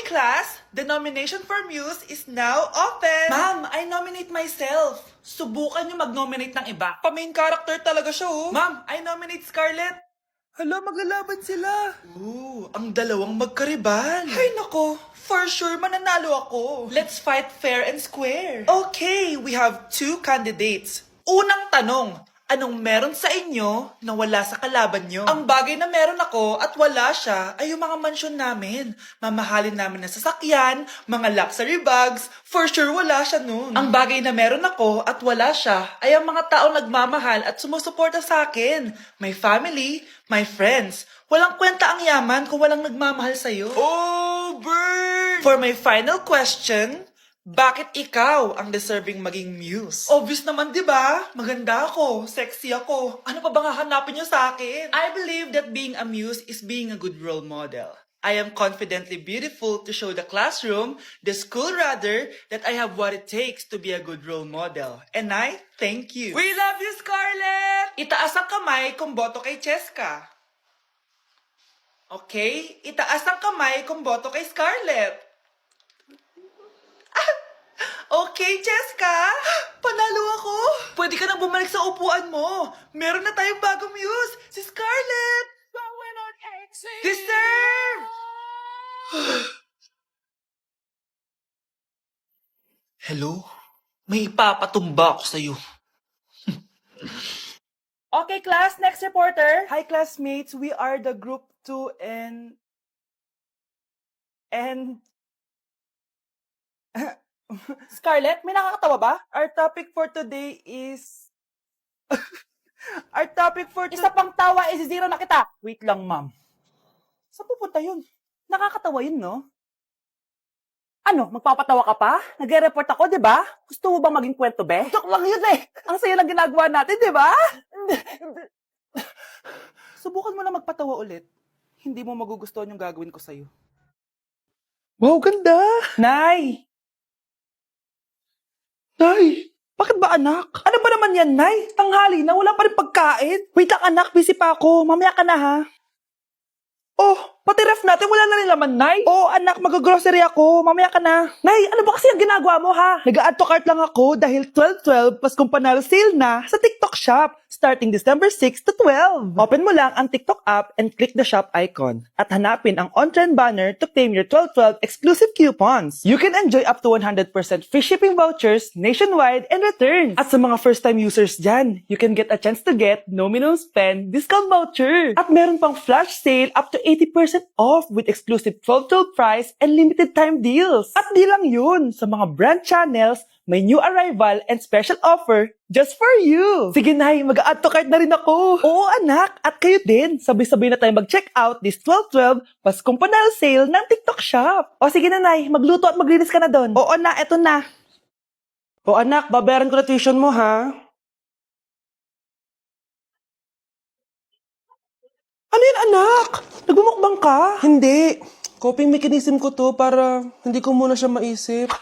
class, the nomination for Muse is now open. Ma'am, I nominate myself. Subukan niyo mag-nominate ng iba. Pa-main character talaga siya, oh. Ma'am, I nominate Scarlett. Hala, maglalaban sila. Ooh, ang dalawang magkariban. Ay nako, for sure mananalo ako. Let's fight fair and square. Okay, we have 2 candidates. Unang tanong, anong meron sa inyo na wala sa kalaban nyo? Ang bagay na meron ako at wala siya ay yung mga mansyon namin. Mamahalin namin na sasakyan, mga luxury bags. For sure wala siya nun. Ang bagay na meron ako at wala siya ay ang mga taong nagmamahal at sumusuporta sa akin. My family, my friends. Walang kwenta ang yaman kung walang nagmamahal sa'yo. Oh, burn! For my final question, bakit ikaw ang deserving maging muse? Obvious naman, di ba? Maganda ako, sexy ako. Ano pa bang hahanapin niyo sa akin? I believe that being a muse is being a good role model. I am confidently beautiful to show the classroom, the school rather, that I have what it takes to be a good role model. And I thank you. We love you, Scarlett! Itaas ang kamay kung boto kay Cheska. Okay? Itaas ang kamay kung boto kay Scarlett. Okay, Cheska! Panalo ako! Pwede ka nang bumalik sa upuan mo. Meron na tayong bagong muse, si Scarlett! Deserve! Hello? May ipapatumba ako sa'yo. Okay, class. Next reporter. Hi, classmates. We are the group 2 and... Scarlett, may nakakatawa ba? Our topic for today is... Isa pang tawa is zero na kita. Wait lang, ma'am. Saan pupunta yun? Nakakatawa yun, no? Ano, magpapatawa ka pa? Nagre-report ako, di ba? Gusto mo ba maging kwento, be? Joke lang yun eh. Ang saya lang ginagawa natin, di ba? Subukan mo na magpatawa ulit. Hindi mo magugustuhan yung gagawin ko sa'yo. Wow, ganda! Nay! Nay! Bakit ba anak? Ano ba naman yan, Nay? Tanghali na, wala pa rin pagkain. Wait lang anak, busy pa ako. Mamaya ka na ha. Oh, pati ref natin, wala na rin laman, Nay. Oh, anak, mag-grocery ako. Mamaya ka na. Nay, ano ba kasi ang ginagawa mo, ha? Nag-add to cart lang ako dahil 12-12 Paskong Panalo sale na sa TikTok Shop starting December 6 to 12. Open mo lang ang TikTok app and click the shop icon at hanapin ang on-trend banner to claim your 12-12 exclusive coupons. You can enjoy up to 100% free shipping vouchers nationwide and returns. At sa mga first-time users dyan, you can get a chance to get no minimum spend discount voucher. At meron pang flash sale up to 80% off with exclusive 12-12 price and limited time deals. At di lang yun, sa mga brand channels, may new arrival and special offer just for you. Sige Nay, mag-add to cart na rin ako. Oo anak, at kayo din. Sabay-sabay na tayo mag-check out this 12-12 Paskong Panalo sale ng TikTok Shop. O sige na Nay, magluto at maglinis ka na doon. Oo na, eto na. O anak, babayaran ko na tuition mo ha. Ano yan anak? Nagmumukbang ka? Hindi. Coping mechanism ko to para hindi ko muna siya maisip.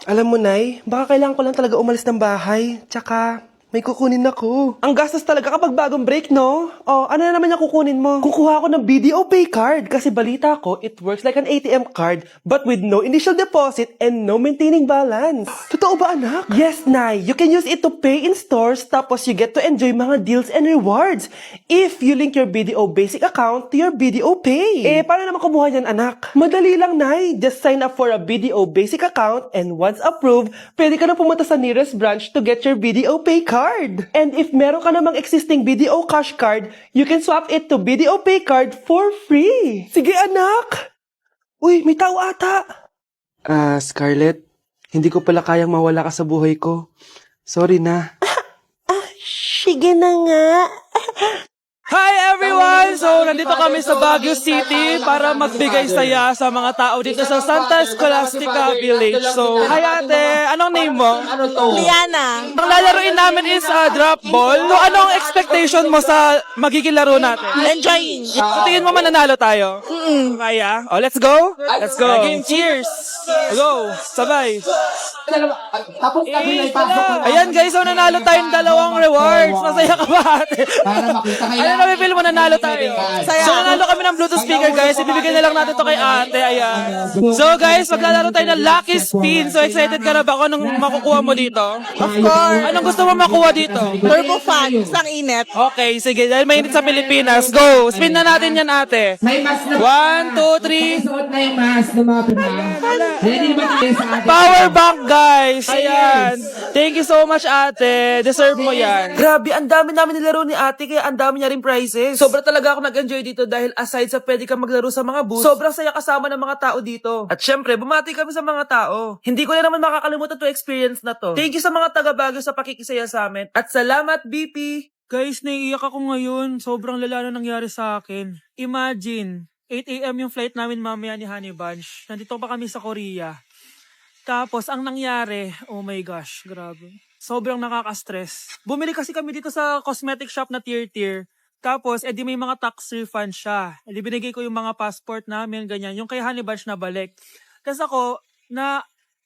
Alam mo, Nay, baka kailangan ko lang talaga umalis ng bahay. Tsaka, may kukunin ako. Ang gastos talaga kapag bagong break, no? Oh, ano na naman yung kukunin mo? Kukuha ako ng BDO Pay card kasi balita ko, it works like an ATM card but with no initial deposit and no maintaining balance. Totoo ba, anak? Yes, Nay. You can use it to pay in stores tapos you get to enjoy mga deals and rewards if you link your BDO Basic account to your BDO Pay. Eh, paano naman kumuha yan, anak? Madali lang, Nay. Just sign up for a BDO Basic account and once approved, pwede ka na pumunta sa nearest branch to get your BDO Pay card. And if meron ka namang existing BDO cash card, you can swap it to BDO Pay card for free. Sige, anak. Uy, may tao ata. Scarlett, hindi ko pala kayang mawala ka sa buhay ko. Sorry na. Sige na nga. Hi everyone! So, nandito kami sa Baguio City para magbigay saya sa mga tao dito sa Santa Scholastica Village. So, hi ate! Anong name mo? Liana. Ang lalaroin namin is drop ball. So, anong expectation mo sa magiging laro natin? Enjoying. So, tingin mo mananalo tayo? Kaya? Oh, let's go? Let's go! Game, cheers! Go! Sabay! Tapos kami na ipasok ko na. Ayan guys, so nanalo tayong dalawang rewards. Masaya ka ba ate? Para makita kayo. Ano na feel mo nanalo tayo? So nanalo kami ng Bluetooth speaker guys. Ibibigay na lang natin to kay ate. Ayan. So guys, maglalaro tayo ng Lucky Spin. So excited ka na ba kung anong makukuha mo dito? Of course. Anong gusto mo makuha dito? Turbo fan. Isang init. Okay, sige. Dahil mainit sa Pilipinas. Go! Spin na natin yan ate. May mas na. 1, 2, 3. Suot na yung mask ng mga pinang. Ready naman tayo sa atin. Power bank, guys! Ayan! Thank you so much, ate. Deserve mo yan. Grabe, ang dami namin nilaro ni ate, kaya ang dami niya rin prizes. Sobra talaga ako nag-enjoy dito dahil aside sa pwede ka maglaro sa mga booths, sobrang saya kasama ng mga tao dito. At syempre, bumati kami sa mga tao. Hindi ko na naman makakalimutan to experience na to. Thank you sa mga taga-Baguio sa pakikisaya sa amin. At salamat, BP! Guys, naiiyak ako ngayon. Sobrang lala na nangyari sa akin. Imagine, 8 a.m. yung flight namin mamaya ni Honey Bunch. Nandito pa kami sa Korea. Tapos, ang nangyari, oh my gosh, grabe. Sobrang nakaka-stress. Bumili kasi kami dito sa cosmetic shop na tier-tier. Tapos, edi may mga tax refund siya. Edi binigay ko yung mga passport namin, ganyan. Yung kay Honey Bunch na balik. Tapos ako,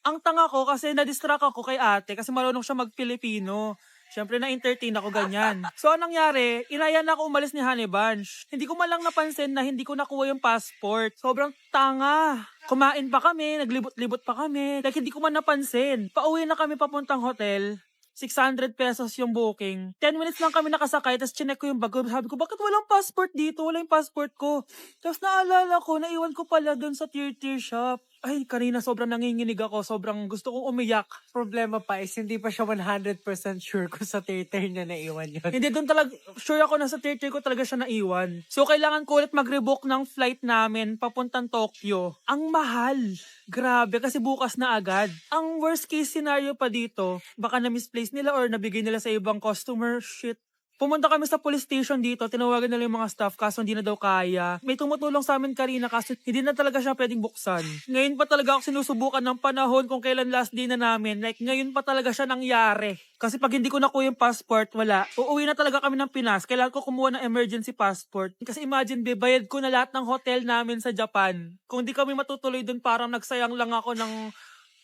ang tanga ko kasi na-distract ako kay ate kasi marunong siya mag-Pilipino. Siyempre, na-entertain ako ganyan. So, anong nangyari? Inaya na ako umalis ni Honey Bunch. Hindi ko man lang napansin na hindi ko nakuha yung passport. Sobrang tanga. Kumain pa kami, naglibot-libot pa kami. Like, hindi ko man napansin. Pauwi na kami papuntang hotel. 600 pesos yung booking. 10 minutes lang kami nakasakay, tapos chinek ko yung bag ko. Sabi ko, bakit walang passport dito? Wala yung passport ko. Tapos naalala ko, naiwan ko pala dun sa tier-tier shop. Ay, kanina sobrang nanginginig ako. Sobrang gusto kong umiyak. Problema pa is hindi pa siya 100% sure kung sa theater niya naiwan yun. Hindi, doon talaga, sure ako na sa tier-tier ko talaga siya naiwan. So, kailangan ko ulit mag-rebook ng flight namin papuntang Tokyo. Ang mahal. Grabe, kasi bukas na agad. Ang worst case scenario pa dito, baka na-misplace nila or nabigay nila sa ibang customer. Shit. Pumunta kami sa police station dito, tinawagan nila yung mga staff kaso hindi na daw kaya. May tumutulong sa amin kanina kaso hindi na talaga siya pwedeng buksan. Ngayon pa talaga ako sinusubukan ng panahon kung kailan last day na namin. Like ngayon pa talaga siya nangyari. Kasi pag hindi ko nakuha yung passport, wala. Uuwi na talaga kami ng Pinas. Kailangan ko kumuha ng emergency passport. Kasi imagine, bayad ko na lahat ng hotel namin sa Japan. Kung di kami matutuloy dun, parang nagsayang lang ako ng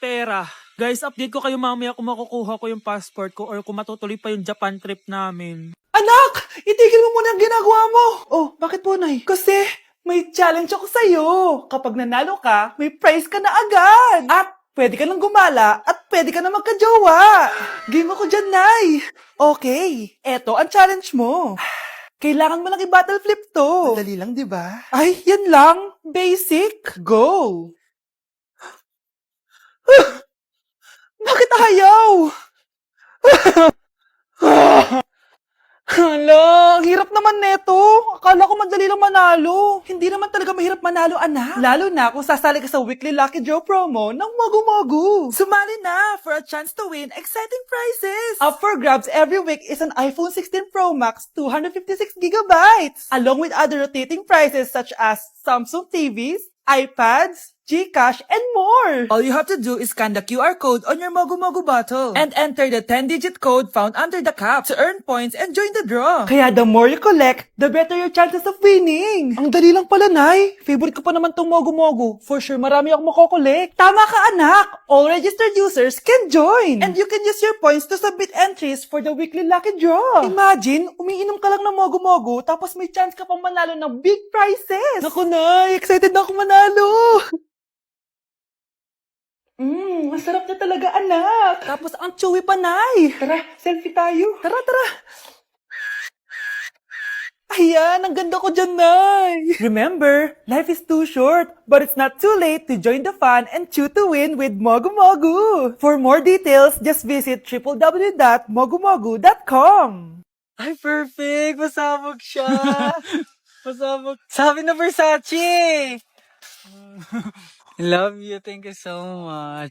pera. Guys, update ko kayo mamaya kung makukuha ko yung passport ko or kung matutuloy pa yung Japan trip namin. Anak! Itigil mo muna ang ginagawa mo! Oh, bakit po, Nay? Kasi may challenge ako sa'yo. Kapag nanalo ka, may prize ka na agad. At pwede ka nang gumala at pwede ka na magka-jowa. Game ako dyan, Nay. Okay, eto ang challenge mo. Kailangan mo lang i-battle flip to. Madali lang, di ba? Ay, yan lang. Basic. Go! Bakit ayaw? Hala, ang hirap naman neto. Akala ko madali lang manalo. Hindi naman talaga mahirap manalo, anak. Lalo na kung sasali ka sa weekly Lucky Draw promo ng Mogu Mogu. Sumali na for a chance to win exciting prizes. Up for grabs every week is an iPhone 16 Pro Max 256 gigabytes, along with other rotating prizes such as Samsung TVs, iPads, GCash, and more! All you have to do is scan the QR code on your Mogu Mogu bottle and enter the 10-digit code found under the cap to earn points and join the draw. Kaya the more you collect, the better your chances of winning. Ang dali lang pala, Nay. Favorite ko pa naman tong Mogu Mogu. For sure, marami akong makokolek. Tama ka, anak! All registered users can join! And you can use your points to submit entries for the weekly lucky draw. Imagine, umiinom ka lang ng Mogu Mogu tapos may chance ka pang manalo ng big prizes. Naku, Nay! Excited na ako manalo! Masarap na talaga, anak. Tapos ang chewy pa, Nay. Tara, selfie tayo. Tara, tara. Ayan, ang ganda ko dyan, Nay. Remember, life is too short, but it's not too late to join the fun and chew to win with Mogu Mogu. For more details, just visit www.mogumogu.com. Ay, perfect! Masabog siya! Masabog. Sabi na Versace! Love you. Thank you so much.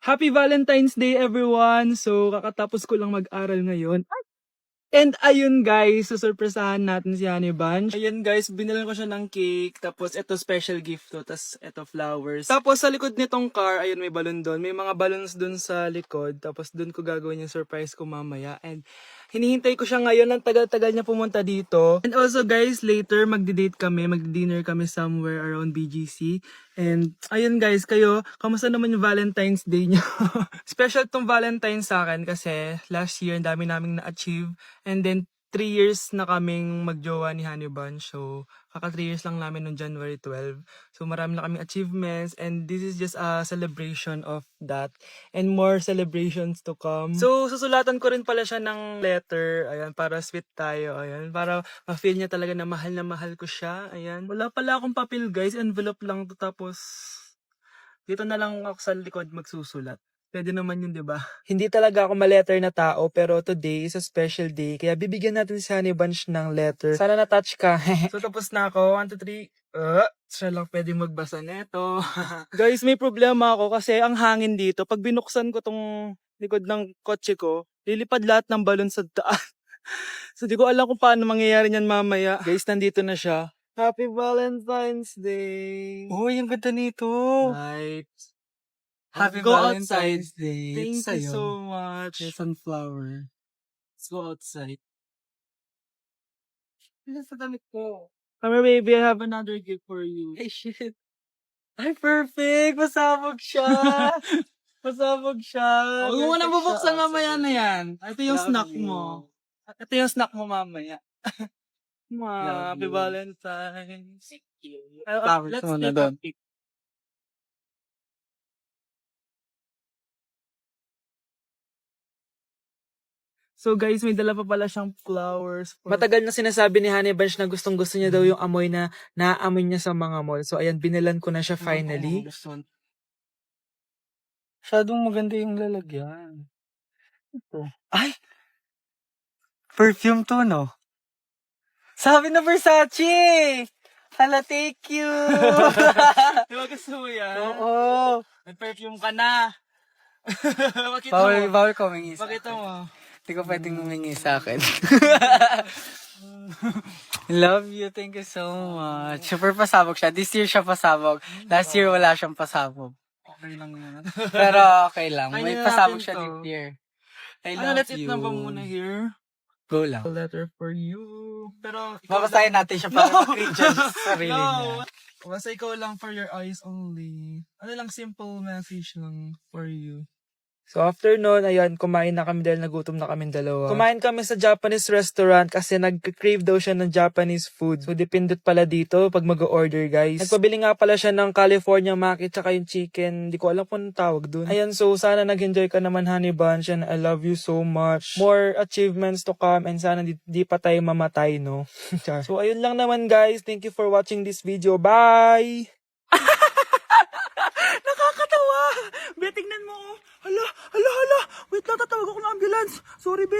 Happy Valentine's Day, everyone! So, kakatapos ko lang mag-aral ngayon. And ayun guys, susurpresahan natin si Honey Bunch. Ayun guys, binilan ko siya ng cake. Tapos ito special gift to. Tapos ito flowers. Tapos sa likod nitong car, ayun may balon doon. May mga balloons doon sa likod. Tapos doon ko gagawin yung surprise ko mamaya. And Hinihintay ko siya ngayon. Ang tagal-tagal niya pumunta dito. And also guys, later magdi-date kami. Magdi-dinner kami somewhere around BGC. And ayun guys, kayo, kamusta naman yung Valentine's Day niyo? Special tong Valentine's sa akin kasi last year, ang dami naming na-achieve. And then, 3 years na kaming magjowa ni Honey Bunch. So, kaka 3 years lang namin noong January 12. So, marami na kaming achievements. And this is just a celebration of that. And more celebrations to come. So, susulatan ko rin pala siya ng letter. Ayan, para sweet tayo. Ayan, para ma-feel niya talaga na mahal ko siya. Ayan. Wala pala akong papel guys. Envelope lang to. Tapos, dito na lang ako sa likod magsusulat. Pwede naman yun, di ba? Hindi talaga ako ma-letter na tao, pero today is a special day. Kaya bibigyan natin si Honey Bunch ng letter. Sana na-touch ka. So, tapos na ako. 1, 2, 3. Siya lang pwede magbasa neto. Guys, may problema ako kasi ang hangin dito. Pag binuksan ko tong likod ng kotse ko, lilipad lahat ng balon sa daan. So, di ko alam kung paano mangyayari niyan mamaya. Guys, nandito na siya. Happy Valentine's Day! Uy, ang ganda nito. Right. Happy Go Valentine's outside. Day. Thank you sa'yo. so much. Your sunflower. Let's go outside. Ano sa damit ko? Come here, baby. I have another gift for you. Ay, shit. Ay, perfect. Pasabog siya. Pasabog siya. Huwag mo nang bubuksan mamaya na yan. Ito yung Love snack you. mo. Ito yung snack mo mamaya. Love Happy you. Valentine's. Flowers Let's mo na take a doon. pic. So guys, may dala pa pala siyang flowers. Matagal na sinasabi ni Honey Bunch na gustong gusto niya daw yung amoy na naaamoy niya sa mga mall. So ayan, binilan ko na siya finally. Masyadong maganda yung lalagyan. Ito. Ay! Perfume to, no? Sabi na Versace! Hala, thank you! Di ba gusto mo yan? Oo! May perfume ka na. Pakita mo. Bawal ko humingi sa Pakita akin. mo. Hindi ko pwedeng humingi sa akin. Love you. Thank you so much. Super pasabog siya. This year siya pasabog. Last year wala siyang pasabog. Okay lang yan. Pero okay lang. Kaya May natin pasabog siya to. this year. I Ano, love let's you. eat na ba muna here? Go lang. A letter for you. Pero, Babasahin natin siya para ma-cringe sa sarili niya. Basta ikaw lang for your eyes only. Ano lang, simple message lang for you. So after nun, ayan, kumain na kami dahil nagutom na kami dalawa. Kumain kami sa Japanese restaurant kasi nag-crave daw siya ng Japanese food. So dependent pala dito pag mag-order guys. Nagpabili nga pala siya ng California Maki tsaka yung chicken. Hindi ko alam kung anong tawag dun. Ayan, so sana nag-enjoy ka naman Honey Bunch and I love you so much. More achievements to come and sana di pa tayo mamatay, no? So ayun lang naman guys. Thank you for watching this video. Bye! Nakakatawa! Be, tingnan mo. Hala. Wait lang, tatawag ako ng ambulance. Sorry, be.